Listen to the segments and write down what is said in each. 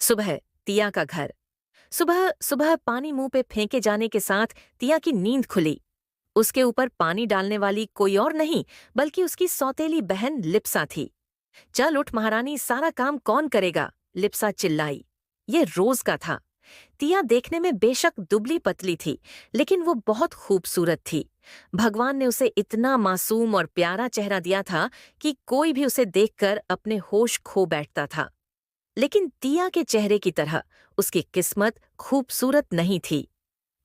सुबह तिया का घर। सुबह सुबह पानी मुंह पे फेंके जाने के साथ तिया की नींद खुली। उसके ऊपर पानी डालने वाली कोई और नहीं बल्कि उसकी सौतेली बहन लिप्सा थी। चल उठ महारानी, सारा काम कौन करेगा? लिप्सा चिल्लाई। ये रोज का था। तिया देखने में बेशक दुबली पतली थी, लेकिन वो बहुत खूबसूरत थी। भगवान ने उसे इतना मासूम और प्यारा चेहरा दिया था कि कोई भी उसे देखकर अपने होश खो बैठता था। लेकिन तिया के चेहरे की तरह उसकी किस्मत खूबसूरत नहीं थी।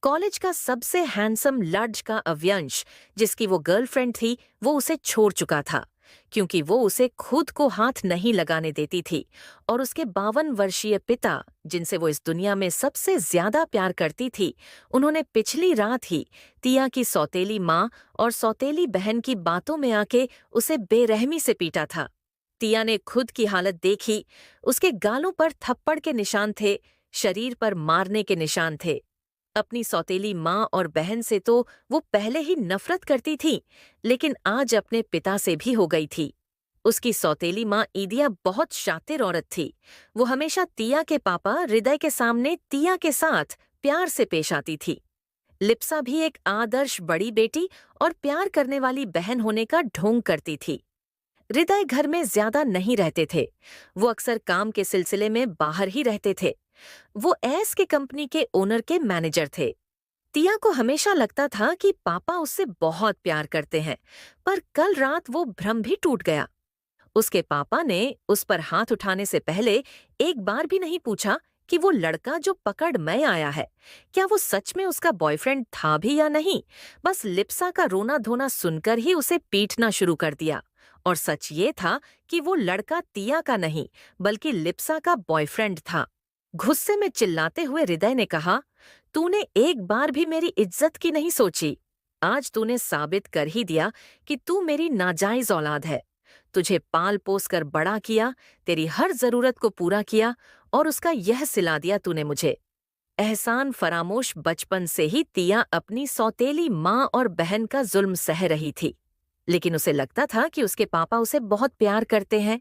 कॉलेज का सबसे हैंडसम लड्ज का अव्यंश, जिसकी वो गर्लफ्रेंड थी, वो उसे छोड़ चुका था, क्योंकि वो उसे खुद को हाथ नहीं लगाने देती थी। और उसके 52 वर्षीय पिता, जिनसे वो इस दुनिया में सबसे ज्यादा प्यार करती थी, उन्होंने पिछली रात ही तिया की सौतेली माँ और सौतेली बहन की बातों में आके उसे बेरहमी से पीटा था। तिया ने खुद की हालत देखी। उसके गालों पर थप्पड़ के निशान थे, शरीर पर मारने के निशान थे। अपनी सौतेली माँ और बहन से तो वो पहले ही नफरत करती थी, लेकिन आज अपने पिता से भी हो गई थी। उसकी सौतेली माँ ईदिया बहुत शातिर औरत थी। वो हमेशा तिया के पापा हृदय के सामने तिया के साथ प्यार से पेश आती थी। लिप्सा भी एक आदर्श बड़ी बेटी और प्यार करने वाली बहन होने का ढोंग करती थी। हृदय घर में ज्यादा नहीं रहते थे। वो अक्सर काम के सिलसिले में बाहर ही रहते थे। वो एस के कंपनी के ओनर के मैनेजर थे। तिया को हमेशा लगता था कि पापा उससे बहुत प्यार करते हैं, पर कल रात वो भ्रम भी टूट गया। उसके पापा ने उस पर हाथ उठाने से पहले एक बार भी नहीं पूछा कि वो लड़का जो पकड़ में आया है, क्या वो सच में उसका बॉयफ्रेंड था भी या नहीं। बस लिप्सा का रोना धोना सुनकर ही उसे पीटना शुरू कर दिया। और सच ये था कि वो लड़का तिया का नहीं बल्कि लिप्सा का बॉयफ्रेंड था। गुस्से में चिल्लाते हुए हृदय ने कहा, तूने एक बार भी मेरी इज्जत की नहीं सोची। आज तूने साबित कर ही दिया कि तू मेरी नाजायज औलाद है। तुझे पाल पोस कर बड़ा किया, तेरी हर जरूरत को पूरा किया, और उसका यह सिला दिया तूने मुझे। एहसान फरामोश बचपन से ही तिया अपनी सौतेली माँ और बहन का जुल्म सह रही थी। लेकिन उसे लगता था कि उसके पापा उसे बहुत प्यार करते हैं।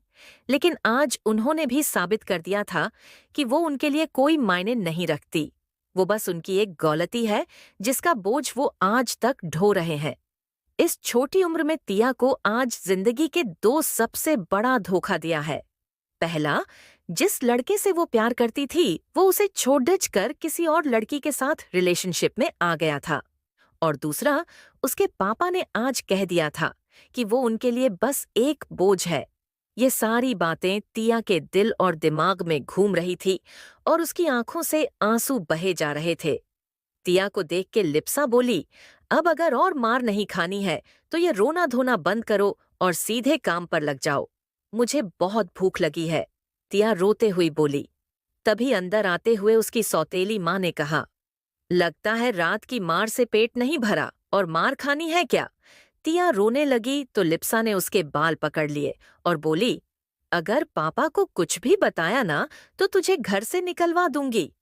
लेकिन आज उन्होंने भी साबित कर दिया था कि वो उनके लिए कोई मायने नहीं रखती। वो बस उनकी एक गलती है, जिसका बोझ वो आज तक ढो रहे हैं। इस छोटी उम्र में तिया को आज जिंदगी के दो सबसे बड़ा धोखा दिया है। पहला, जिस लड़के से वो प्यार करती थी, वो उसे छोड़ कर किसी और लड़की के साथ रिलेशनशिप में आ गया था। और दूसरा, उसके पापा ने आज कह दिया था कि वो उनके लिए बस एक बोझ है। ये सारी बातें तिया के दिल और दिमाग में घूम रही थी और उसकी आंखों से आंसू बहे जा रहे थे। तिया को देख के लिप्सा बोली, अब अगर और मार नहीं खानी है तो ये रोना धोना बंद करो और सीधे काम पर लग जाओ। मुझे बहुत भूख लगी है, तिया रोते हुई बोली। तभी अंदर आते हुए उसकी सौतेली माँ ने कहा, लगता है रात की मार से पेट नहीं भरा और मार खानी है क्या? तिया रोने लगी तो लिप्सा ने उसके बाल पकड़ लिए और बोली, अगर पापा को कुछ भी बताया ना तो तुझे घर से निकलवा दूंगी।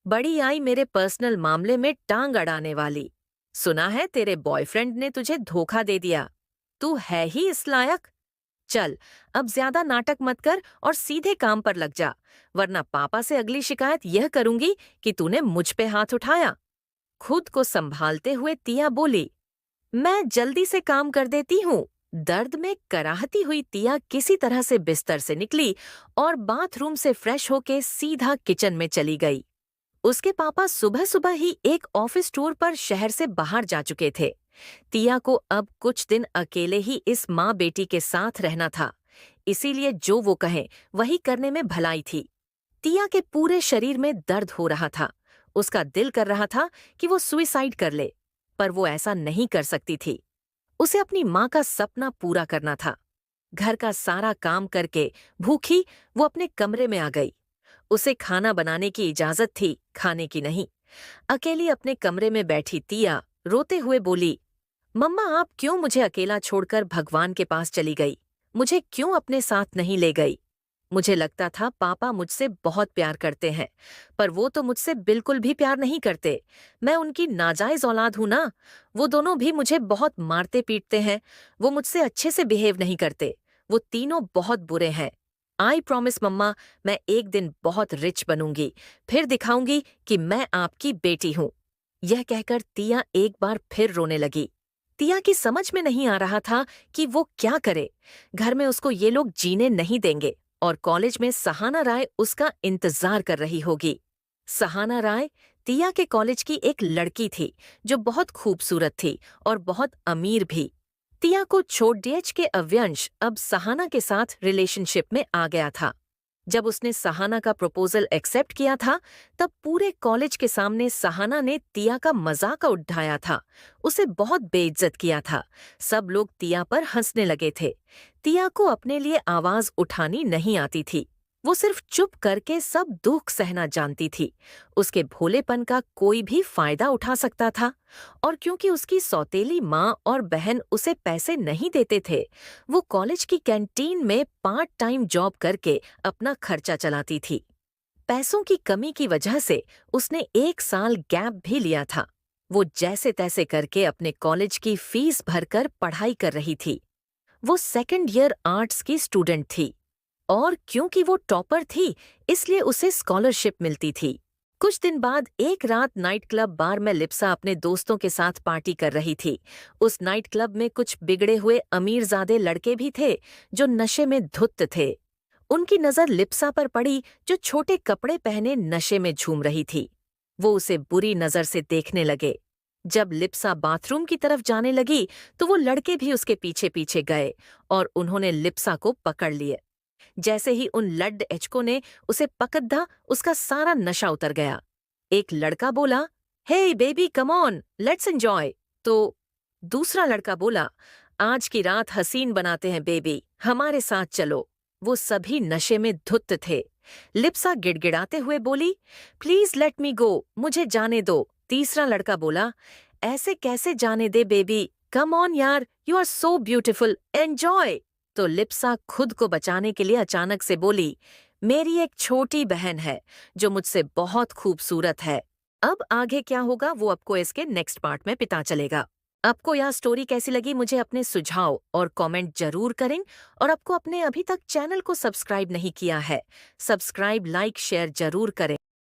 बड़ी आई मेरे पर्सनल मामले में टांग अड़ाने वाली। सुना है तेरे बॉयफ्रेंड ने तुझे धोखा दे दिया। तू है ही इस लायक। चल, अब ज्यादा नाटक मत कर और सीधे काम पर लग जा, वरना पापा से अगली शिकायत यह करूंगी कि तूने मुझ पे हाथ उठाया। खुद को संभालते हुए तिया बोली, मैं जल्दी से काम कर देती हूँ। दर्द में कराहती हुई तिया किसी तरह से बिस्तर से निकली और बाथरूम से फ्रेश होके सीधा किचन में चली गई। उसके पापा सुबह सुबह ही एक ऑफिस टूर पर शहर से बाहर जा चुके थे। तिया को अब कुछ दिन अकेले ही इस माँ बेटी के साथ रहना था, इसीलिए जो वो कहें वही करने में भलाई थी। तिया के पूरे शरीर में दर्द हो रहा था। उसका दिल कर रहा था कि वो सुइसाइड कर ले, पर वो ऐसा नहीं कर सकती थी। उसे अपनी माँ का सपना पूरा करना था। घर का सारा काम करके भूखी वो अपने कमरे में आ गई। उसे खाना बनाने की इजाजत थी, खाने की नहीं। अकेली अपने कमरे में बैठी तिया रोते हुए बोली, मम्मा आप क्यों मुझे अकेला छोड़कर भगवान के पास चली गई? मुझे क्यों अपने साथ नहीं ले गई? मुझे लगता था पापा मुझसे बहुत प्यार करते हैं, पर वो तो मुझसे बिल्कुल भी प्यार नहीं करते। मैं उनकी नाजायज औलाद हूं ना। वो दोनों भी मुझे बहुत मारते पीटते हैं। वो मुझसे अच्छे से बिहेव नहीं करते। वो तीनों बहुत बुरे हैं। आई प्रॉमिस मम्मा, मैं एक दिन बहुत रिच बनूंगी, फिर दिखाऊंगी कि मैं आपकी बेटी हूँ। यह कहकर तिया एक बार फिर रोने लगी। तिया की समझ में नहीं आ रहा था कि वो क्या करे। घर में उसको ये लोग जीने नहीं देंगे और कॉलेज में सहाना राय उसका इंतजार कर रही होगी। सहाना राय तिया के कॉलेज की एक लड़की थी जो बहुत खूबसूरत थी और बहुत अमीर भी। तिया को छोड़ डीएच के अव्यंश अब सहाना के साथ रिलेशनशिप में आ गया था। जब उसने सहाना का प्रपोजल एक्सेप्ट किया था, तब पूरे कॉलेज के सामने सहाना ने तिया का मजाक उड़ाया था। उसे बहुत बेइज्जत किया था। सब लोग तिया पर हंसने लगे थे। तिया को अपने लिए आवाज उठानी नहीं आती थी। वो सिर्फ चुप करके सब दुख सहना जानती थी। उसके भोलेपन का कोई भी फायदा उठा सकता था। और क्योंकि उसकी सौतेली माँ और बहन उसे पैसे नहीं देते थे, वो कॉलेज की कैंटीन में पार्ट टाइम जॉब करके अपना खर्चा चलाती थी। पैसों की कमी की वजह से उसने 1 साल गैप भी लिया था। वो जैसे तैसे करके अपने कॉलेज की फीस भरकर पढ़ाई कर रही थी। वो सेकंड ईयर आर्ट्स की स्टूडेंट थी और क्योंकि वो टॉपर थी, इसलिए उसे स्कॉलरशिप मिलती थी। कुछ दिन बाद एक रात नाइट क्लब बार में लिप्सा अपने दोस्तों के साथ पार्टी कर रही थी। उस नाइट क्लब में कुछ बिगड़े हुए अमीरजादे लड़के भी थे जो नशे में धुत थे। उनकी नजर लिप्सा पर पड़ी जो छोटे कपड़े पहने नशे में झूम रही थी। वो उसे बुरी नजर से देखने लगे। जब लिप्सा बाथरूम की तरफ जाने लगी तो वो लड़के भी उसके पीछे पीछे गए और उन्होंने लिप्सा को पकड़ लिए। जैसे ही उन लड्ड एचको ने उसे पकड़ा, उसका सारा नशा उतर गया। एक लड़का बोला, hey baby come on, let's enjoy. तो दूसरा लड़का बोला, आज की रात हसीन बनाते हैं बेबी, हमारे साथ चलो। वो सभी नशे में धुत थे। लिप्सा गिड़गिड़ाते हुए बोली, प्लीज लेट मी गो, मुझे जाने दो। तीसरा लड़का बोला, ऐसे कैसे जाने दे बेबी, कम ऑन यार, you are so beautiful, enjoy. तो लिप्सा खुद को बचाने के लिए अचानक से बोली, मेरी एक छोटी बहन है जो मुझसे बहुत खूबसूरत है। अब आगे क्या होगा वो आपको इसके नेक्स्ट पार्ट में पता चलेगा। आपको यह स्टोरी कैसी लगी मुझे अपने सुझाव और कमेंट जरूर करें। और आपको अपने अभी तक चैनल को सब्सक्राइब नहीं किया है, सब्सक्राइब, लाइक, शेयर जरूर करें।